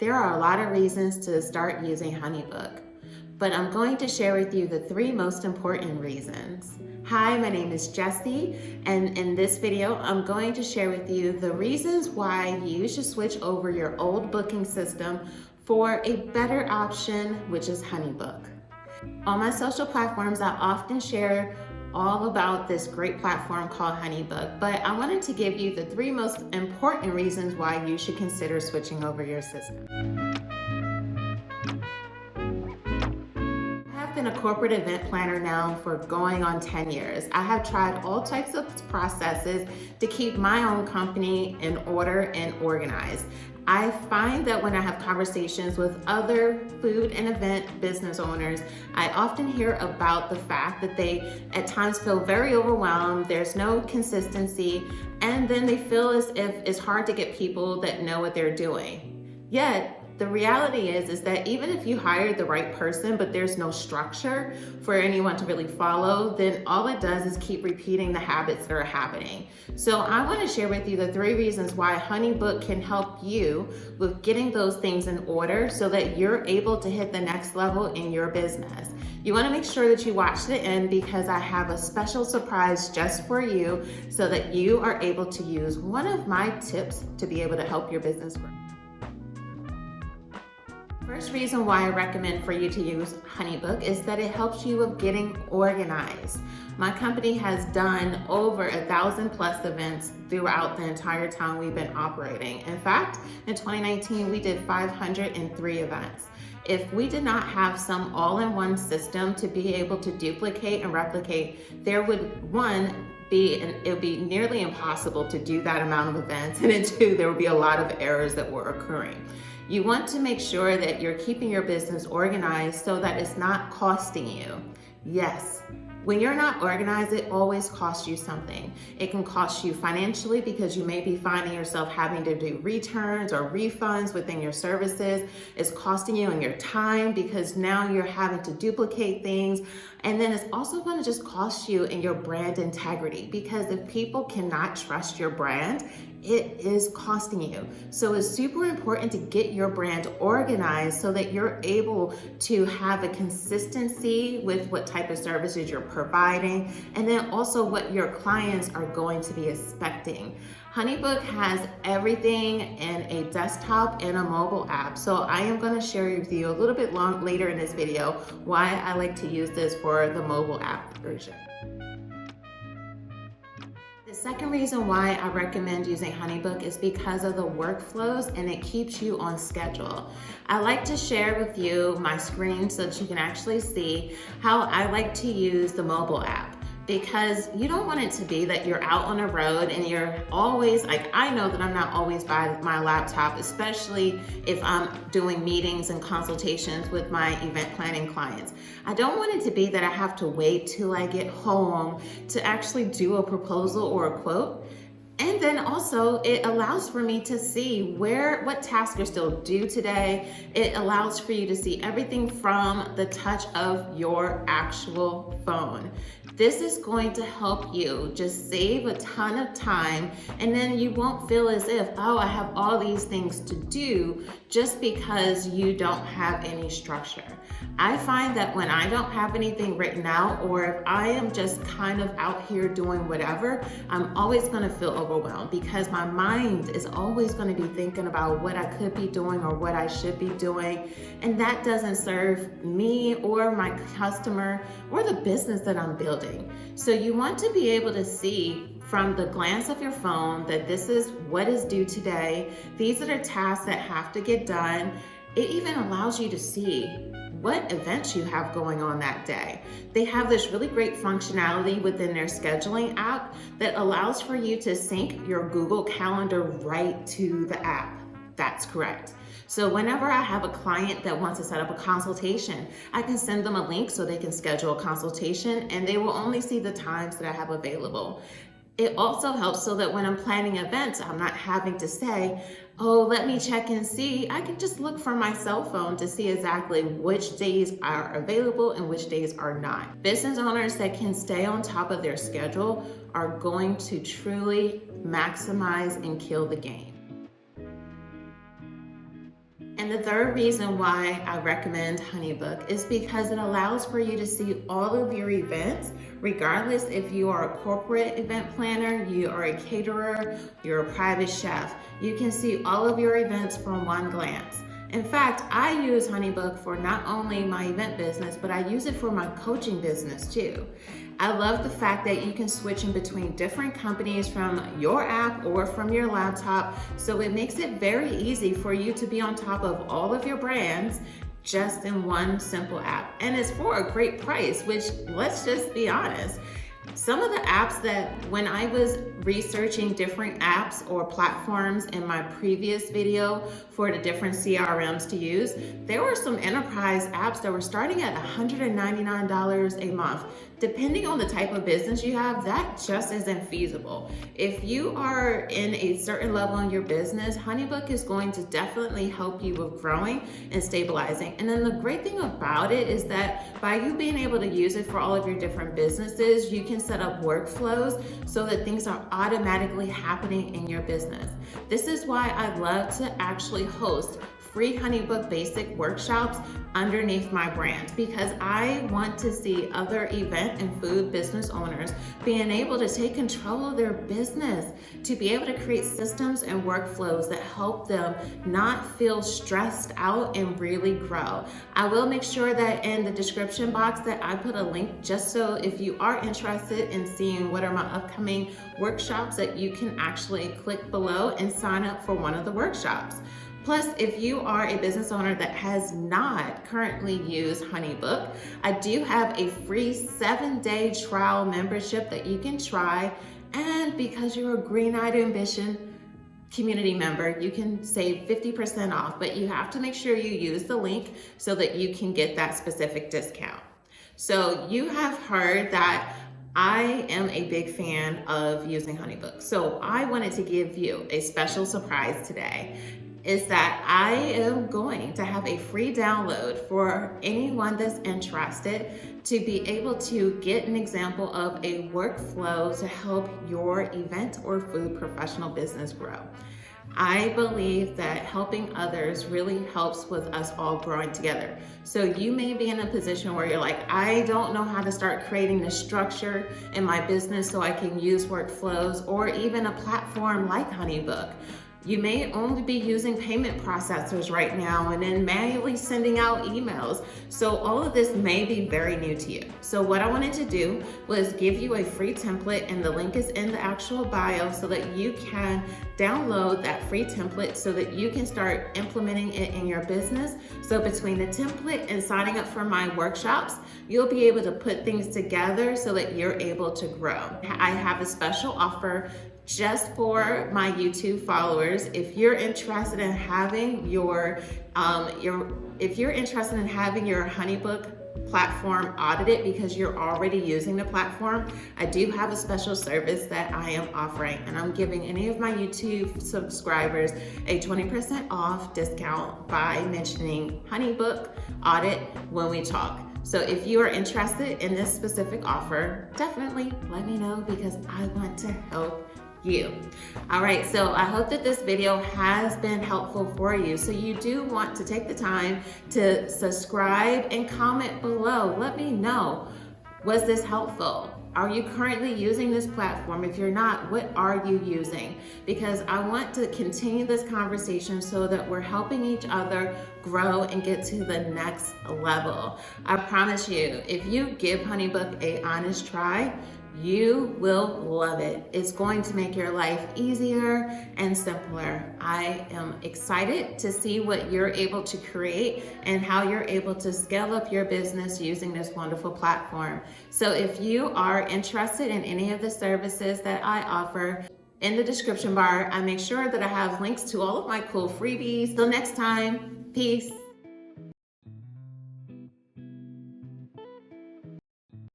There are a lot of reasons to start using Honeybook, but I'm going to share with you the 3 most important reasons. Hi, my name is Jesse, and in this video, I'm going to share with you the reasons why you should switch over your old booking system for a better option, which is Honeybook. On my social platforms, I often share all about this great platform called Honeybook, but I wanted to give you the 3 most important reasons why you should consider switching over your system. I have been a corporate event planner now for going on 10 years. I have tried all types of processes to keep my own company in order and organized. I find that when I have conversations with other food and event business owners, I often hear about the fact that they at times feel very overwhelmed, there's no consistency, and then they feel as if it's hard to get people that know what they're doing. Yet, the reality is that even if you hired the right person, but there's no structure for anyone to really follow, then all it does is keep repeating the habits that are happening. So I want to share with you the 3 reasons why Honeybook can help you with getting those things in order so that you're able to hit the next level in your business. You want to make sure that you watch the end because I have a special surprise just for you so that you are able to use one of my tips to be able to help your business grow. First reason why I recommend for you to use Honeybook is that it helps you with getting organized. My company has done over 1,000+ events throughout the entire time we've been operating. In fact, in 2019, we did 503 events. If we did not have some all-in-one system to be able to duplicate and replicate, there would, it would be nearly impossible to do that amount of events, and then 2, there would be a lot of errors that were occurring. You want to make sure that you're keeping your business organized so that it's not costing you. Yes, when you're not organized, it always costs you something. It can cost you financially because you may be finding yourself having to do returns or refunds within your services. It's costing you in your time because now you're having to duplicate things. And then it's also going to just cost you in your brand integrity because if people cannot trust your brand, it is costing you. So it's super important to get your brand organized so that you're able to have a consistency with what type of services you're providing, and then also what your clients are going to be expecting. Honeybook has everything in a desktop and a mobile app. So I am going to share with you a little bit later in this video why I like to use this for the mobile app version. The second reason why I recommend using Honeybook is because of the workflows and it keeps you on schedule. I like to share with you my screen so that you can actually see how I like to use the mobile app. Because you don't want it to be that you're out on a road and you're always, like I know that I'm not always by my laptop, especially if I'm doing meetings and consultations with my event planning clients. I don't want it to be that I have to wait till I get home to actually do a proposal or a quote. And then also it allows for me to see what tasks are still due today. It allows for you to see everything from the touch of your actual phone. This is going to help you just save a ton of time, and then you won't feel as if, oh, I have all these things to do just because you don't have any structure. I find that when I don't have anything written out, or if I am just kind of out here doing whatever, I'm always going to feel overwhelmed because my mind is always going to be thinking about what I could be doing or what I should be doing, and that doesn't serve me or my customer or the business that I'm building. So you want to be able to see from the glance of your phone that this is what is due today. These are the tasks that have to get done. It even allows you to see what events you have going on that day. They have this really great functionality within their scheduling app that allows for you to sync your Google Calendar right to the app. That's correct. So whenever I have a client that wants to set up a consultation, I can send them a link so they can schedule a consultation and they will only see the times that I have available. It also helps so that when I'm planning events, I'm not having to say, oh, let me check and see. I can just look from my cell phone to see exactly which days are available and which days are not. Business owners that can stay on top of their schedule are going to truly maximize and kill the game. And And the third reason why I recommend Honeybook is because it allows for you to see all of your events, regardless if you are a corporate event planner, you are a caterer, you're a private chef. You can see all of your events from one glance. In fact, I use Honeybook for not only my event business, but I use it for my coaching business too. I love the fact that you can switch in between different companies from your app or from your laptop, so it makes it very easy for you to be on top of all of your brands just in one simple app. And it's for a great price, which, let's just be honest, some of the apps that when I was researching different apps or platforms in my previous video for the different CRMs to use, there were some enterprise apps that were starting at $199 a month. Depending on the type of business you have, that just isn't feasible. If you are in a certain level in your business, Honeybook is going to definitely help you with growing and stabilizing. And then the great thing about it is that by you being able to use it for all of your different businesses, you can set up workflows so that things are automatically happening in your business. This is why I love to actually host free Honeybook basic workshops underneath my brand, because I want to see other event and food business owners being able to take control of their business, to be able to create systems and workflows that help them not feel stressed out and really grow. I will make sure that in the description box that I put a link just so if you are interested in seeing what are my upcoming workshops, that you can actually click below and sign up for one of the workshops. Plus, if you are a business owner that has not currently used Honeybook, I do have a free 7-day trial membership that you can try. And because you're a Green Eyed Ambition community member, you can save 50% off, but you have to make sure you use the link so that you can get that specific discount. So you have heard that I am a big fan of using Honeybook. So I wanted to give you a special surprise today, is that I am going to have a free download for anyone that's interested to be able to get an example of a workflow to help your event or food professional business grow. I believe that helping others really helps with us all growing together. So you may be in a position where you're like, I don't know how to start creating the structure in my business so I can use workflows or even a platform like Honeybook. You may only be using payment processors right now and then manually sending out emails. So all of this may be very new to you. So what I wanted to do was give you a free template, and the link is in the actual bio so that you can download that free template so that you can start implementing it in your business. So between the template and signing up for my workshops, you'll be able to put things together so that you're able to grow. I have a special offer just for my YouTube followers. If you're interested in having your Honeybook platform audited because you're already using the platform, I do have a special service that I am offering, and I'm giving any of my YouTube subscribers a 20% off discount by mentioning Honeybook Audit when we talk. So if you are interested in this specific offer, definitely let me know because I want to help you. All right, so I hope that this video has been helpful for you. So you do want to take the time to subscribe and comment below. Let me know, was this helpful? Are you currently using this platform? If you're not, what are you using? Because I want to continue this conversation so that we're helping each other grow and get to the next level. I promise you, if you give Honeybook an honest try, you will love it. It's going to make your life easier and simpler. I am excited to see what you're able to create and how you're able to scale up your business using this wonderful platform. So if you are interested in any of the services that I offer, in the description bar, I make sure that I have links to all of my cool freebies. Till next time, peace.